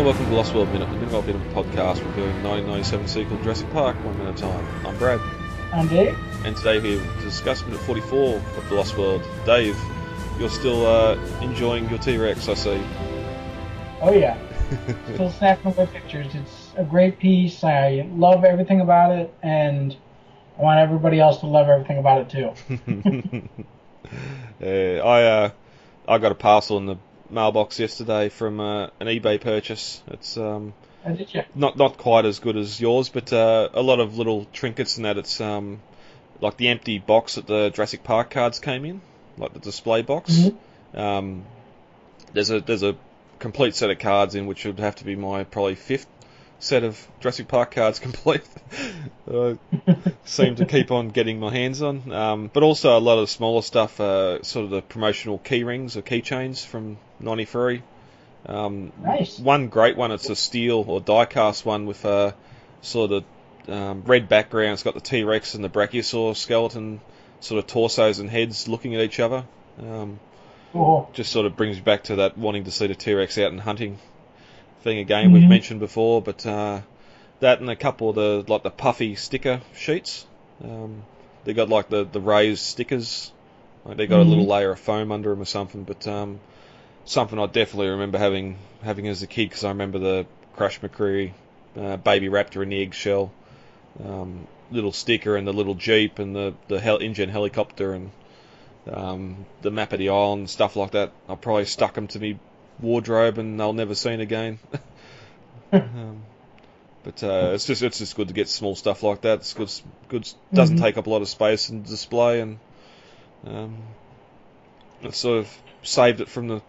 welcome to Lost World Minute, the Minute by Minute podcast reviewing 1997 sequel Jurassic Park, 1 minute at a time. I'm Brad. I'm Dave. And today we're to discuss minute 44 of The Lost World. Dave, you're still enjoying your T-Rex, I see. Oh yeah. Still snapping away pictures. It's a great piece. I love everything about it, and I want everybody else to love everything about it too. I got a parcel in the mailbox yesterday from an eBay purchase. It's Did you? not quite as good as yours, but a lot of little trinkets and that. It's like the empty box that the Jurassic Park cards came in, like the display box. Mm-hmm. There's a complete set of cards in, which would have to be my probably fifth set of Jurassic Park cards complete. Seem to keep on getting my hands on, but also a lot of smaller stuff, sort of the promotional key rings or keychains from '93. Nice. One great one, it's a steel or die-cast one with a sort of red background. It's got the T-Rex and the Brachiosaur skeleton sort of torsos and heads looking at each other. Cool. Just sort of brings you back to that wanting to see the T-Rex out and hunting thing again we've mentioned before, but that and a couple of the puffy sticker sheets. They got like the raised stickers, like they got a little layer of foam under them or something. But something I definitely remember having as a kid, because I remember the Crash McCreary baby raptor in the eggshell, little sticker, and the little Jeep, and the InGen helicopter, and the map of the island and stuff like that. I probably stuck them to me wardrobe and they'll never seen again. But it's just good to get small stuff like that. It's good. Doesn't take up a lot of space in display, and I sort of saved it from the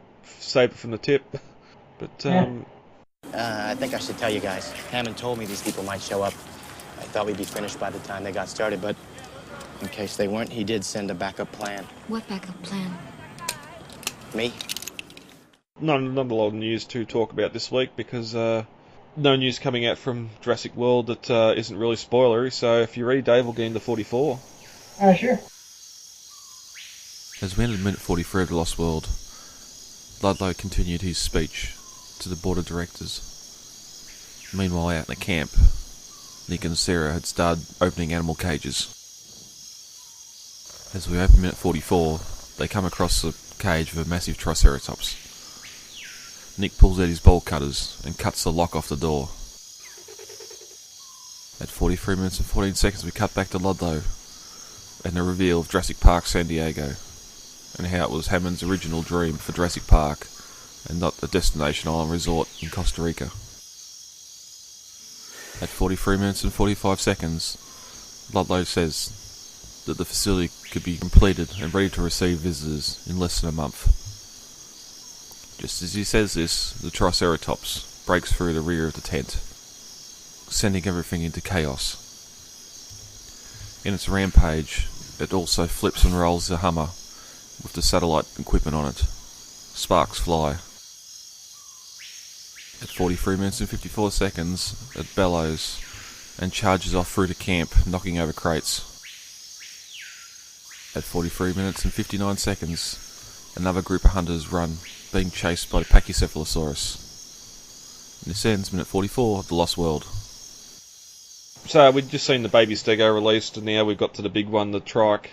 tip. But I think I should tell you guys. Hammond told me these people might show up. I thought we'd be finished by the time they got started, but in case they weren't, he did send a backup plan. What backup plan? Me? not a lot of news to talk about this week, because no news coming out from Jurassic World that isn't really spoilery. So if you read, Dave, we'll get into 44. Sure. As we entered minute 43 of The Lost World, Ludlow continued his speech to the board of directors. Meanwhile, out in the camp, Nick and Sarah had started opening animal cages. As we open minute 44, they come across the cage of a massive Triceratops. Nick pulls out his bolt cutters and cuts the lock off the door. At 43 minutes and 14 seconds, we cut back to Ludlow and the reveal of Jurassic Park San Diego, and how it was Hammond's original dream for Jurassic Park and not a destination island resort in Costa Rica. At 43 minutes and 45 seconds, Ludlow says that the facility could be completed and ready to receive visitors in less than a month. Just as he says this, the Triceratops breaks through the rear of the tent, sending everything into chaos. In its rampage, it also flips and rolls the Hummer with the satellite equipment on it. Sparks fly. At 43 minutes and 54 seconds, it bellows and charges off through the camp, knocking over crates. At 43 minutes and 59 seconds, another group of hunters run, being chased by the Pachycephalosaurus. And this ends minute 44 of The Lost World. So we've just seen the baby stego released, and now we've got to the big one, the trike,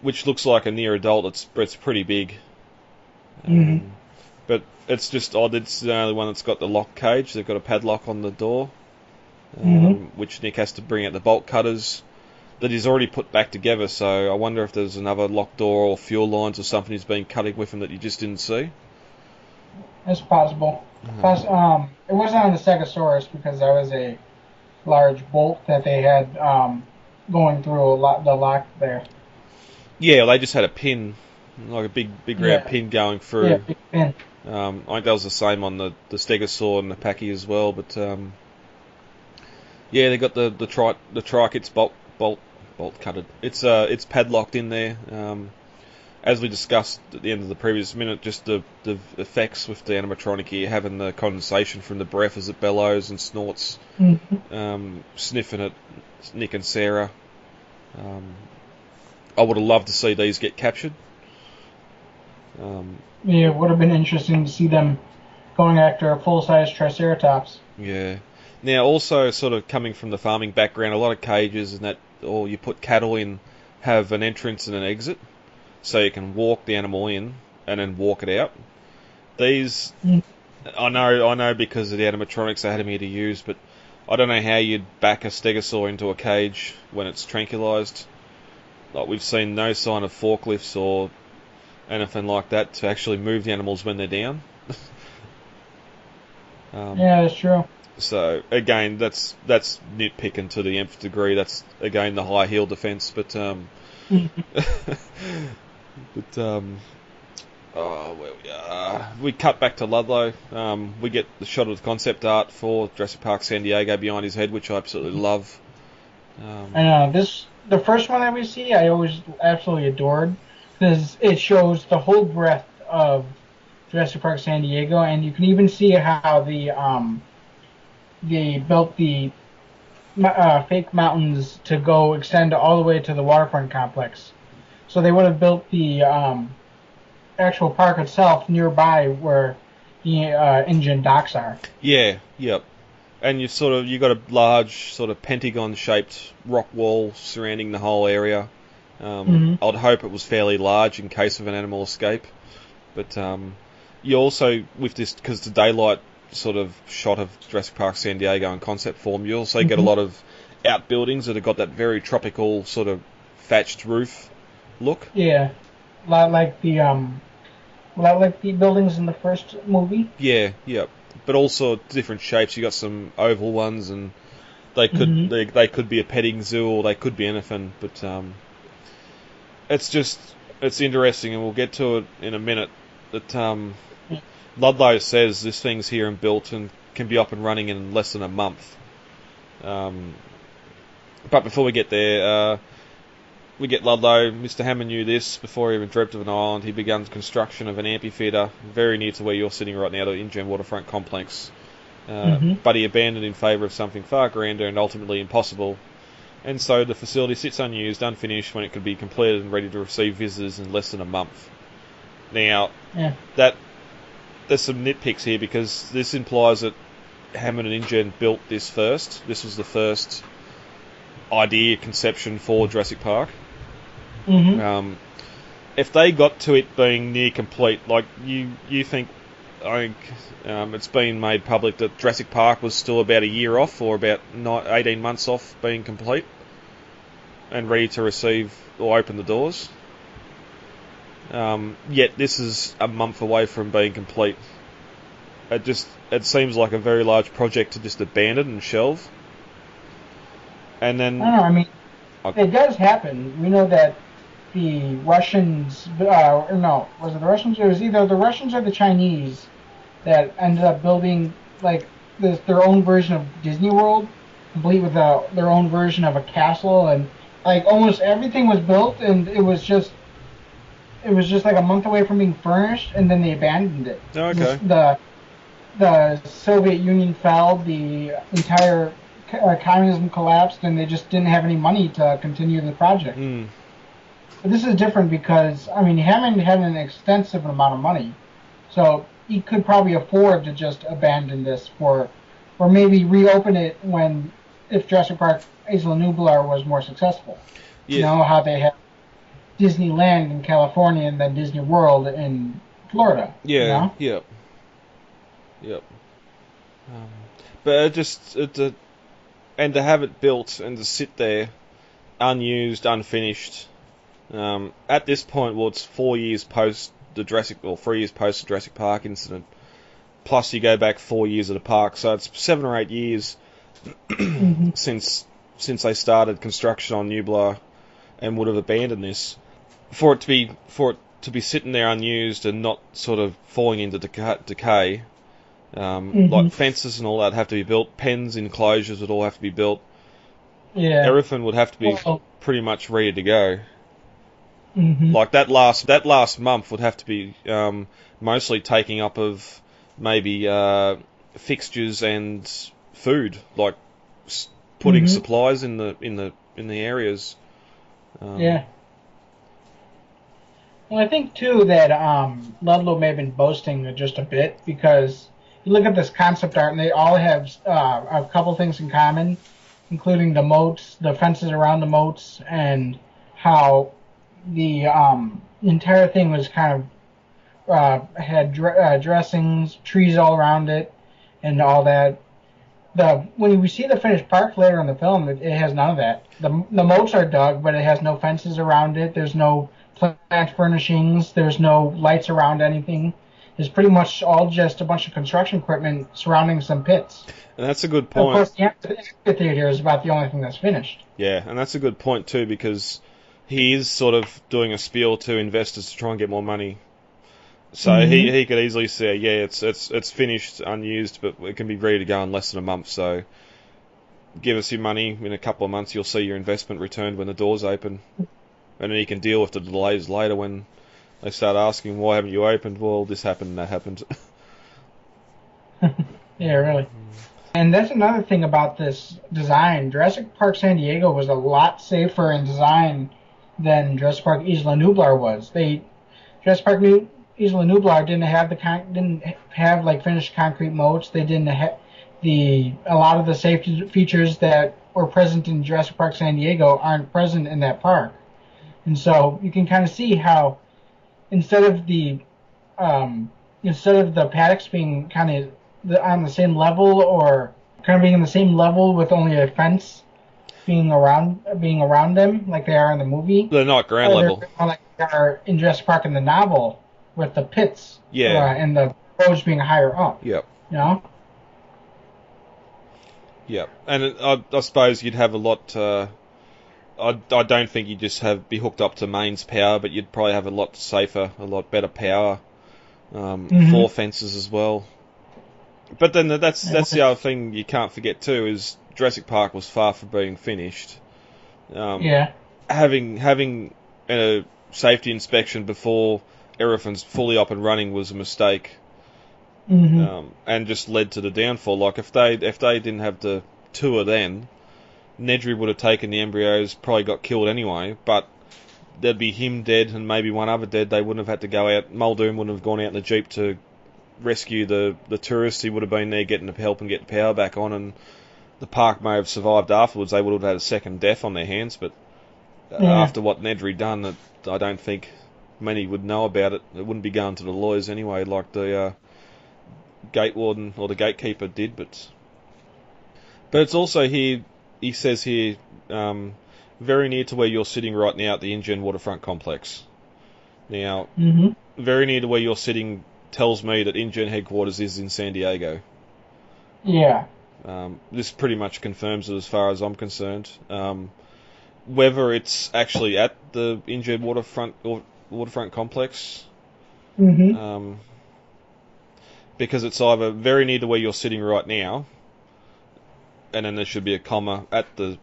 which looks like a near adult. It's pretty big. But it's just odd. It's the only one that's got the lock cage. They've got a padlock on the door, which Nick has to bring out the bolt cutters that he's already put back together. So I wonder if there's another locked door or fuel lines or something he's been cutting with him that you just didn't see. It's possible. Plus, it wasn't on the Stegosaurus because that was a large bolt that they had going through the lock there. Yeah, well, they just had a pin, like a big round pin going through. Yeah, big pin. I think that was the same on the Stegosaur and the Pachy as well. But yeah, they got the trike. It's bolt cutted. It's padlocked in there. As we discussed at the end of the previous minute, just the effects with the animatronic here, having the condensation from the breath as it bellows and snorts, sniffing at Nick and Sarah. I would have loved to see these get captured. Yeah, it would have been interesting to see them going after a full-size Triceratops. Yeah. Now, also sort of coming from the farming background, a lot of cages and that, or you put cattle in, have an entrance and an exit, so you can walk the animal in and then walk it out. These, I know because of the animatronics they had them here to use, but I don't know how you'd back a stegosaur into a cage when it's tranquilised. Like, we've seen no sign of forklifts or anything like that to actually move the animals when they're down. Yeah, that's true. So again, that's nitpicking to the nth degree. That's again the high heel defence, but oh, where we are. We cut back to Ludlow. We get the shot of the concept art for Jurassic Park San Diego behind his head, which I absolutely love. I know the first one that we see, I always absolutely adored because it shows the whole breadth of Jurassic Park San Diego, and you can even see how they built the fake mountains to go extend all the way to the waterfront complex. So they would have built the actual park itself nearby where the engine docks are. Yeah, yep. And you got a large sort of pentagon-shaped rock wall surrounding the whole area. I'd hope it was fairly large in case of an animal escape. But you also, with this, because the daylight sort of shot of Jurassic Park San Diego in concept form, you also get a lot of outbuildings that have got that very tropical sort of thatched roof look. Yeah, like the buildings in the first movie. Yeah, yep. But also different shapes. You got some oval ones, and they could they could be a petting zoo, or they could be anything. But it's interesting, and we'll get to it in a minute. That Ludlow says this thing's here and built and can be up and running in less than a month. But before we get there, we get Ludlow. Mr. Hammond knew this before he even dreamt of an island. He began construction of an amphitheatre very near to where you're sitting right now, the InGen Waterfront Complex. But he abandoned in favour of something far grander and ultimately impossible. And so the facility sits unused, unfinished, when it could be completed and ready to receive visitors in less than a month. Now, there's some nitpicks here, because this implies that Hammond and InGen built this first. This was the first idea conception for Jurassic Park. If they got to it being near complete, like you think, I think it's been made public that Jurassic Park was still about a year off, or about 18 months off being complete and ready to receive or open the doors. Yet this is a month away from being complete. It seems like a very large project to just abandon and shelve. And then I don't know. I mean, it does happen. We know that the Russians, no, was it the Russians? It was either the Russians or the Chinese that ended up building like their own version of Disney World, complete with their own version of a castle, and like almost everything was built, and it was just like a month away from being furnished, and then they abandoned it. Okay. The Soviet Union fell, the entire communism collapsed, and they just didn't have any money to continue the project. But this is different because, I mean, Hammond had an extensive amount of money, so he could probably afford to just abandon this or maybe reopen it if Jurassic Park Isla Nublar was more successful. Yeah. You know how they have Disneyland in California and then Disney World in Florida. Yeah, you know? Yep. But and to have it built and to sit there unused, unfinished. At this point, well, it's 4 years post the 3 years post the Jurassic Park incident. Plus, you go back 4 years of the park, so it's 7 or 8 years since they started construction on Nublar, and would have abandoned this. For it to be sitting there unused and not sort of falling into decay. Like fences and all that have to be built. Pens, enclosures would all have to be built. Yeah. Everything would have to be pretty much ready to go. Like that last month would have to be mostly taking up of maybe fixtures and food, like putting supplies in the areas. Yeah. Well, I think too that Ludlow may have been boasting just a bit, because you look at this concept art, and they all have a couple things in common, including the moats, the fences around the moats, and how the entire thing was kind of had dressings, trees all around it, and all that. When we see the finished park later in the film, it has none of that. The moats are dug, but it has no fences around it. There's no plant furnishings. There's no lights around anything. It's pretty much all just a bunch of construction equipment surrounding some pits. And that's a good point. Of course, the amphitheater is about the only thing that's finished. Yeah, and that's a good point too, because he is sort of doing a spiel to investors to try and get more money. So he could easily say, yeah, it's finished, unused, but it can be ready to go in less than a month. So give us your money. In a couple of months, you'll see your investment returned when the doors open. And then you can deal with the delays later when they start asking, why haven't you opened? Well, this happened and that happened. Yeah, really. And that's another thing about this design. Jurassic Park San Diego was a lot safer in design than Jurassic Park Isla Nublar was. Jurassic Park Isla Nublar didn't have like finished concrete moats. They didn't have a lot of the safety features that were present in Jurassic Park San Diego aren't present in that park. And so you can kind of see how instead of the paddocks being kind of on the same level, or kind of being in the same level with only a fence being around them like they are in the movie, they're not ground level. They're like they are in Jurassic Park in the novel, with the pits, and the roads being higher up. Yep. You know? Yep. And I suppose you'd have a lot. I don't think you'd just be hooked up to mains power, but you'd probably have a lot safer, a lot better power for fences as well. But then that's the other thing you can't forget too, is Jurassic Park was far from being finished. Having a safety inspection before everything's fully up and running was a mistake, and just led to the downfall. Like if they didn't have the tour then, Nedry would have taken the embryos, probably got killed anyway, but there'd be him dead and maybe one other dead. They wouldn't have had to go out. Muldoon wouldn't have gone out in the Jeep to rescue the tourists. He would have been there getting the help and getting the power back on, and the park may have survived afterwards. They would have had a second death on their hands, but after what Nedry done, I don't think many would know about it. It wouldn't be going to the lawyers anyway, like the gate warden or the gatekeeper did. But it's also here. He says here, very near to where you're sitting right now at the InGen Waterfront Complex. Now, very near to where you're sitting tells me that InGen headquarters is in San Diego. Yeah. This pretty much confirms it as far as I'm concerned. Whether it's actually at the InGen Waterfront Complex, because it's either very near to where you're sitting right now, and then there should be a comma at the,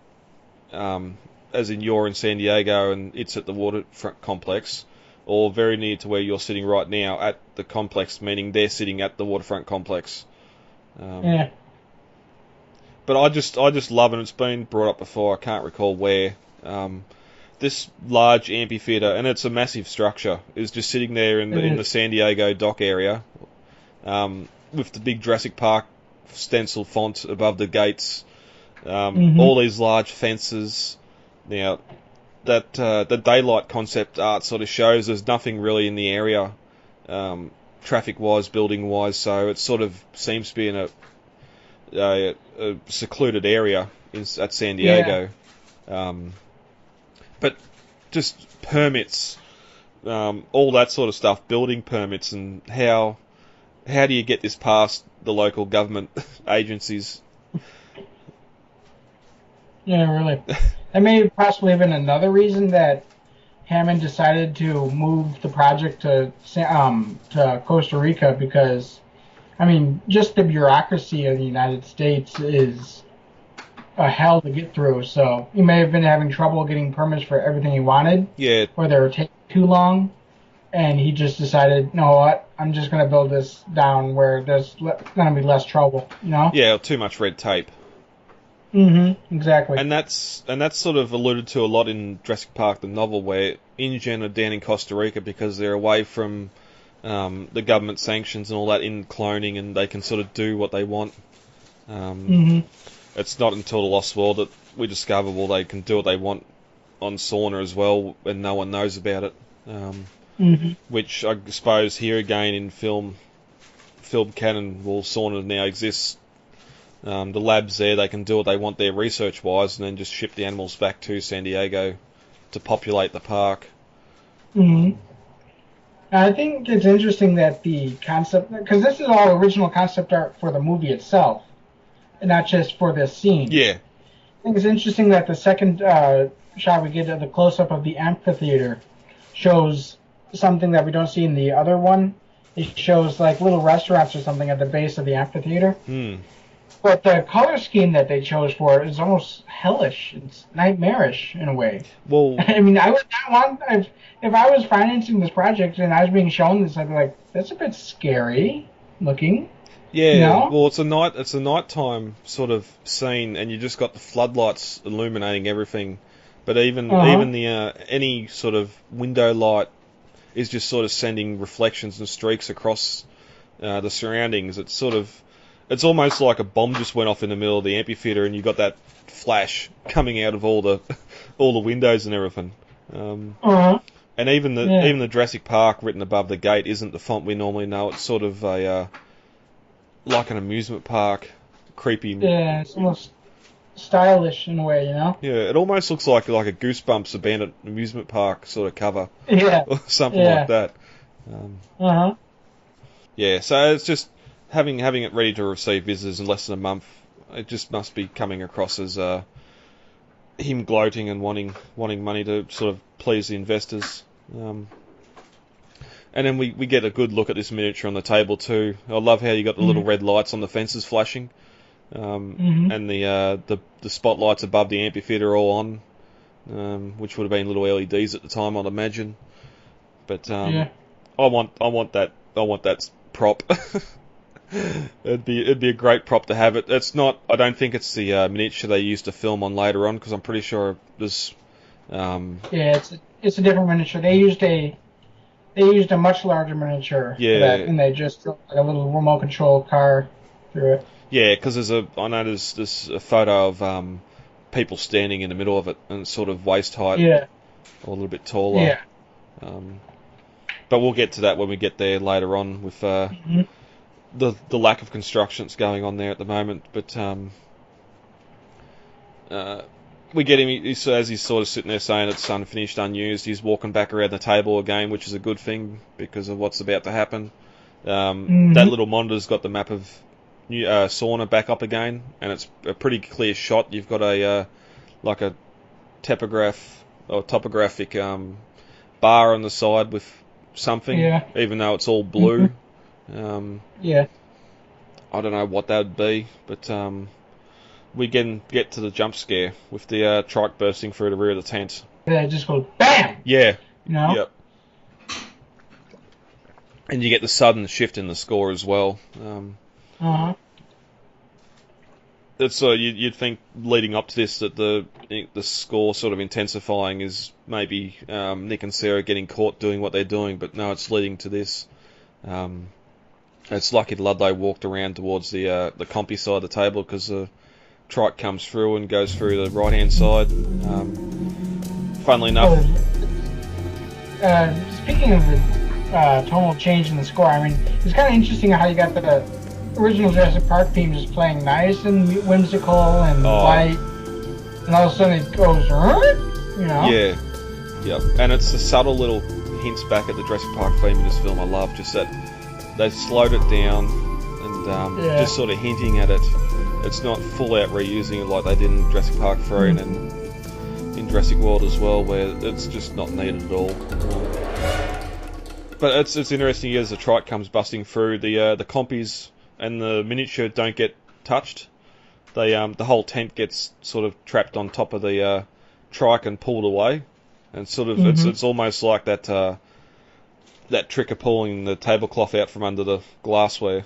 as in you're in San Diego and it's at the waterfront complex, or very near to where you're sitting right now at the complex, meaning they're sitting at the waterfront complex. But I just love, and it's been brought up before, I can't recall where, this large amphitheater, and it's a massive structure, is just sitting there in the San Diego dock area, with the big Jurassic Park stencil font above the gates, all these large fences. Now, that the daylight concept art sort of shows there's nothing really in the area, traffic-wise, building-wise, so it sort of seems to be in a secluded area at San Diego. But just permits, all that sort of stuff, building permits, and how do you get this past the local government agencies? Yeah, really. That may possibly have been another reason that Hammond decided to move the project to Costa Rica, because, I mean, just the bureaucracy of the United States is a hell to get through. So he may have been having trouble getting permits for everything he wanted. Yeah. Or they were taking too long. And he just decided, you know what, I'm just going to build this down where there's going to be less trouble, you know? Yeah, too much red tape. Exactly. And that's sort of alluded to a lot in Jurassic Park, the novel, where InGen are down in Costa Rica because they're away from the government sanctions and all that in cloning, and they can sort of do what they want. It's not until the Lost World that we discover, well, they can do what they want on Sauna as well, and no one knows about it. Which I suppose here again in film canon, well, Sauna now exists. The labs there, they can do what they want there research-wise, and then just ship the animals back to San Diego to populate the park. I think it's interesting that the concept, because this is all original concept art for the movie itself, and not just for this scene. Yeah. I think it's interesting that the second shot we get of the close-up of the amphitheater shows something that we don't see in the other one. It shows like little restaurants or something at the base of the amphitheater. But the color scheme that they chose for it is almost hellish. It's nightmarish in a way. Well, I mean, I would not want... If I was financing this project and I was being shown this, I'd be like, that's a bit scary looking. Yeah, you know? Well, it's a nighttime sort of scene, and you just got the floodlights illuminating everything. But even the any sort of window light is just sort of sending reflections and streaks across the surroundings. It's almost like a bomb just went off in the middle of the amphitheater, and you got that flash coming out of all the windows and everything. And even the Jurassic Park written above the gate isn't the font we normally know. It's sort of a like an amusement park, creepy. Yeah, it's almost stylish in a way, you know. Yeah, it almost looks like a Goosebumps abandoned amusement park sort of cover. Yeah, or something like that. Yeah, so it's just having it ready to receive visitors in less than a month. It just must be coming across as him gloating and wanting money to sort of please the investors. And then we get a good look at this miniature on the table too. I love how you got the little red lights on the fences flashing, and the spotlights above the amphitheater are all on, which would have been little LEDs at the time, I'd imagine. But I want that prop. It'd be a great prop to have it. It's not. I don't think it's the miniature they used to film on later on, because I'm pretty sure there's. It's a different miniature. They used a much larger miniature for that, and they just drove like a little remote control car through it. Yeah, because there's a photo of people standing in the middle of it, and it's sort of waist height, or a little bit taller. Yeah. But we'll get to that when we get there later on with the lack of construction that's going on there at the moment. But we get him, as he's sort of sitting there saying it's unfinished, unused, he's walking back around the table again, which is a good thing because of what's about to happen. That little monitor's got the map of Sauna back up again, and it's a pretty clear shot. You've got a like a topographic bar on the side with something, even though it's all blue. I don't know what that would be, but we get to the jump scare with the trike bursting through the rear of the tent. Yeah, it just goes BAM! Yeah. You know? Yep. And you get the sudden shift in the score as well. It's you'd think leading up to this that the score sort of intensifying is maybe Nick and Sarah getting caught doing what they're doing, but no, it's leading to this. It's lucky Ludlow walked around towards the compy side of the table, because the trike comes through and goes through the right hand side. Funnily enough. Speaking of the tonal change in the score, I mean, it's kind of interesting how you got the original Jurassic Park theme just playing nice and whimsical and light, and all of a sudden it goes, you know? Yeah. Yep. And it's the subtle little hints back at the Jurassic Park theme in this film I love, just that they slowed it down and just sort of hinting at it. It's not full out reusing it like they did in Jurassic Park 3 and in Jurassic World as well, where it's just not needed at all. But it's interesting as the trike comes busting through, the compies and the miniature don't get touched. They the whole tent gets sort of trapped on top of the trike and pulled away, and sort of it's almost like that trick of pulling the tablecloth out from under the glassware.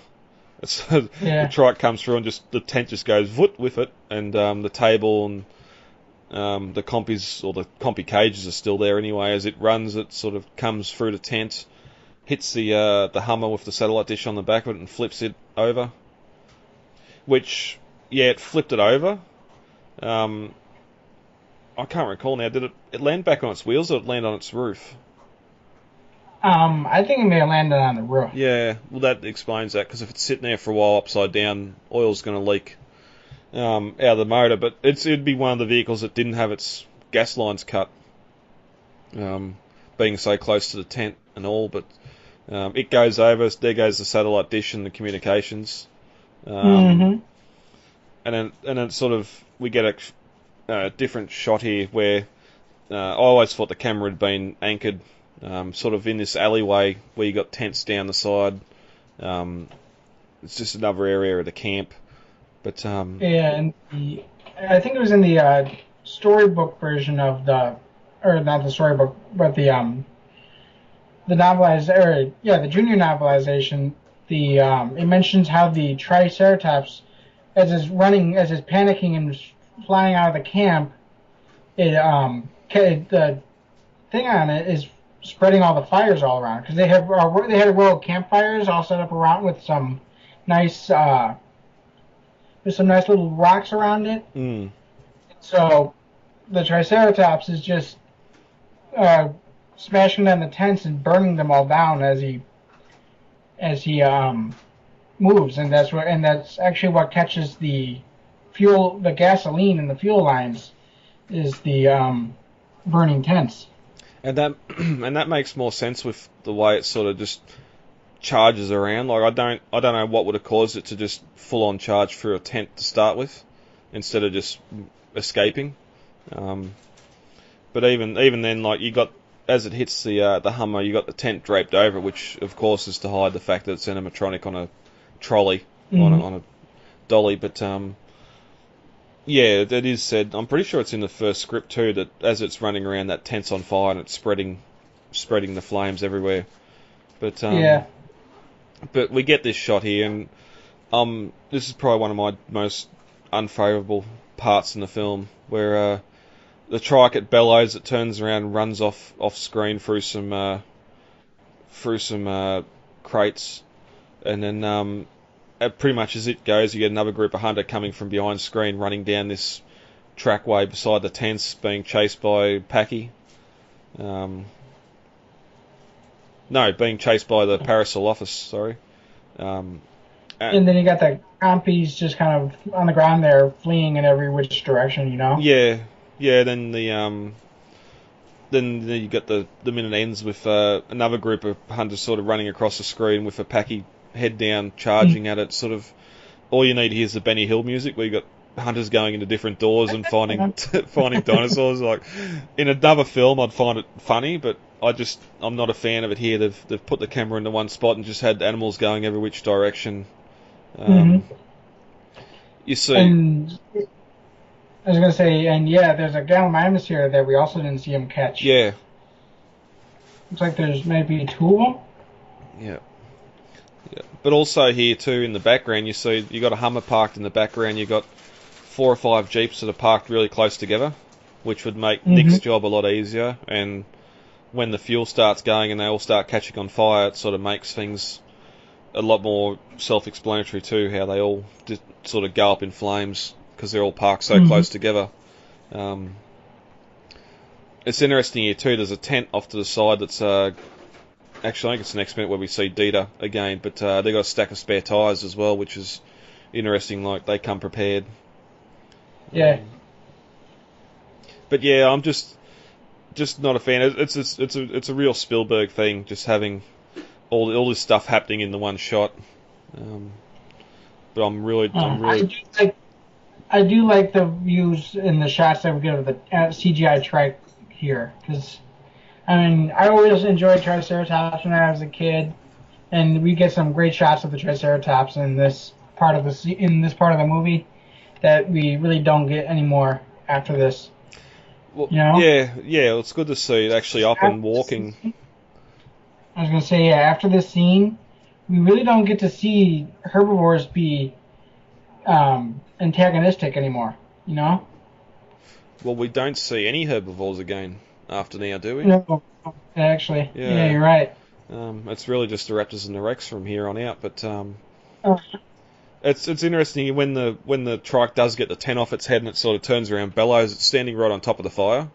The trike comes through and just the tent just goes voot with it, and the table and the compies or the compy cages are still there anyway. As it runs, it sort of comes through the tent hits the Hummer with the satellite dish on the back of it and flips it over. Which, yeah, it flipped it over. I can't recall now. Did it land back on its wheels or did it land on its roof? I think it may have landed on the roof. Yeah, well, that explains that, because if it's sitting there for a while upside down, oil's going to leak out of the motor. But it'd be one of the vehicles that didn't have its gas lines cut, being so close to the tent and all. But it goes over, there goes the satellite dish and the communications. And then sort of, we get a different shot here where I always thought the camera had been anchored sort of in this alleyway where you got tents down the side. It's just another area of the camp. But yeah, and I think it was in the storybook version of or not the storybook, but the novelized, the junior novelization. It mentions how the Triceratops, as it's panicking and flying out of the camp, the thing on it is spreading all the fires all around, because they had a row of campfires all set up around with some nice little rocks around it. So the Triceratops is just smashing down the tents and burning them all down as he moves, and that's actually what catches the gasoline in the fuel lines, is the burning tents. And that makes more sense with the way it sort of just charges around. Like I don't know what would have caused it to just full on charge through a tent to start with, instead of just escaping. But even then, like, you got, as it hits the Hummer, you got the tent draped over, which of course is to hide the fact that it's animatronic on a trolley, on a dolly. But yeah, that is said. I'm pretty sure it's in the first script too, that as it's running around, that tent's on fire and it's spreading the flames everywhere. But yeah. But we get this shot here, and this is probably one of my most unfavourable parts in the film, where the trike, it bellows, it turns around and runs off screen through some crates, and then pretty much as it goes, you get another group of hunter coming from behind screen, running down this trackway beside the tents, being chased by Packy. Being chased by the Parasol office, sorry. And then you got the compies just kind of on the ground there, fleeing in every which direction, you know? Yeah. Then then you got the minute ends with another group of hunters sort of running across the screen with a Packy head down, charging at it. Sort of, all you need here is the Benny Hill music, where you got hunters going into different doors and finding dinosaurs. Like, in another film, I'd find it funny, but I'm not a fan of it here. They've put the camera into one spot and just had animals going every which direction. You see. And I was going to say, and yeah, there's a Gallimimus here that we also didn't see him catch. Yeah. Looks like there's maybe two of them. Yeah. But also here too, in the background, you see you got a Hummer parked in the background. You got 4 or 5 Jeeps that are parked really close together, which would make Nick's job a lot easier. And when the fuel starts going and they all start catching on fire, it sort of makes things a lot more self-explanatory too, how they all just sort of go up in flames because they're all parked so close together. It's interesting here too, there's a tent off to the side that's actually, I think it's the next minute where we see Dieter again, but they've got a stack of spare tyres as well, which is interesting. Like, they come prepared. Yeah. But yeah, I'm just not a fan. It's a real Spielberg thing, just having all this stuff happening in the one shot. But I do like the views and the shots that we get of the CGI trike here, because I mean, I always enjoyed Triceratops when I was a kid, and we get some great shots of the Triceratops in this part of the movie that we really don't get anymore after this. Well, you know? Yeah, it's good to see it actually up and walking. I was going to say, yeah, after this scene, we really don't get to see herbivores be antagonistic anymore, you know? Well, we don't see any herbivores again after now, do we? No, actually. Yeah, you're right. It's really just the Raptors and the Rex from here on out. But Oh, it's interesting when the trike does get the 10 off its head and it sort of turns around, bellows. It's standing right on top of the fire.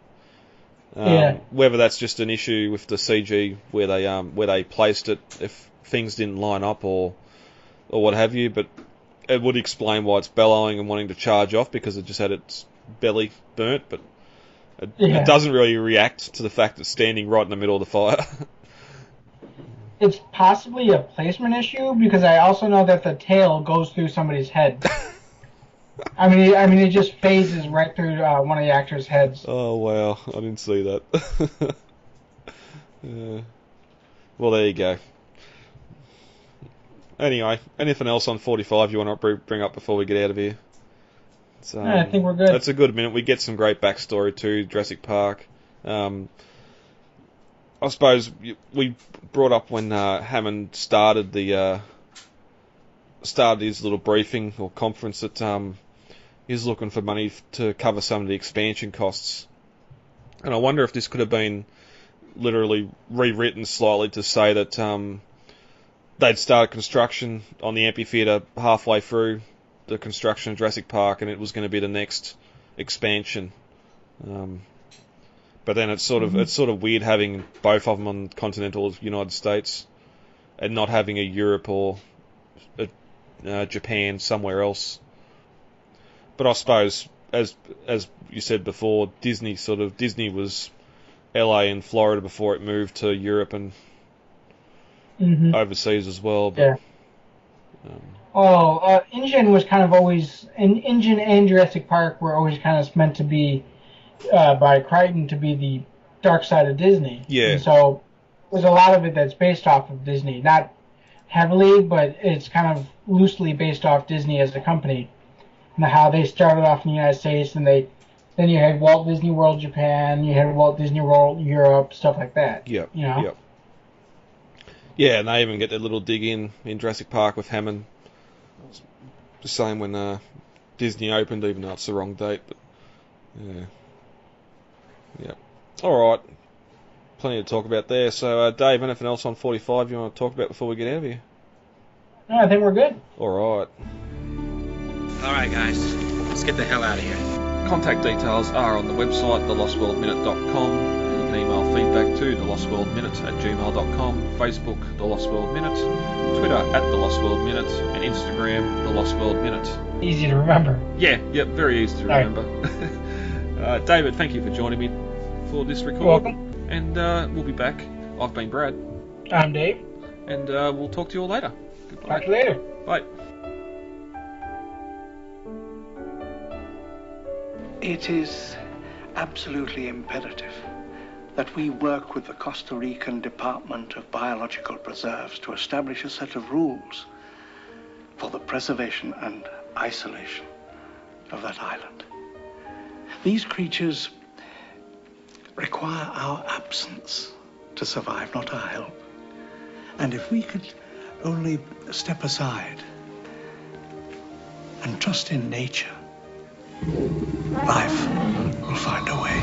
yeah. Whether that's just an issue with the CG where they placed it, if things didn't line up or what have you, but it would explain why it's bellowing and wanting to charge off, because it just had its belly burnt, but it doesn't really react to the fact it's standing right in the middle of the fire. It's possibly a placement issue, because I also know that the tail goes through somebody's head. I mean, it just phases right through one of the actors' heads. Oh wow, I didn't see that. Well, there you go. Anyway, anything else on 45 you want to bring up before we get out of here? I think we're good. That's a good minute. We get some great backstory to Jurassic Park. I suppose we brought up when Hammond started his little briefing or conference that he's looking for money to cover some of the expansion costs. And I wonder if this could have been literally rewritten slightly to say that they'd started construction on the amphitheatre halfway through the construction of Jurassic Park, and it was going to be the next expansion. But then it's sort of weird having both of them on continental United States and not having a Europe or Japan somewhere else. But I suppose, as you said before, Disney was LA and Florida before it moved to Europe and overseas as well. But, Ingen was kind of always, Ingen and Jurassic Park were always kind of meant to be, by Crichton, to be the dark side of Disney. Yeah. And so there's a lot of it that's based off of Disney. Not heavily, but it's kind of loosely based off Disney as a company. And how they started off in the United States, and then you had Walt Disney World Japan, you had Walt Disney World Europe, stuff like that. Yep. You know? Yep. Yeah, and they even get their little dig in Jurassic Park with Hammond. The same when Disney opened, even though it's the wrong date. But yeah. Yep. All right. Plenty to talk about there. So, Dave, anything else on 45 you want to talk about before we get out of here? No, I think we're good. All right. All right, guys. Let's get the hell out of here. Contact details are on the website, thelostworldminute.com. You can email feedback to thelostworldminute@gmail.com, Facebook, The Lost World Minute, Twitter @thelostworldminute, and Instagram, The Lost World Minute. Easy to remember. Yeah, yep, very easy to remember. David, thank you for joining me for this record. You're welcome. And we'll be back. I've been Brad. I'm Dave. And we'll talk to you all later. Goodbye. Talk to you later. Bye. It is absolutely imperative that we work with the Costa Rican Department of Biological Preserves to establish a set of rules for the preservation and isolation of that island. These creatures require our absence to survive, not our help. And if we could only step aside and trust in nature, life will find a way.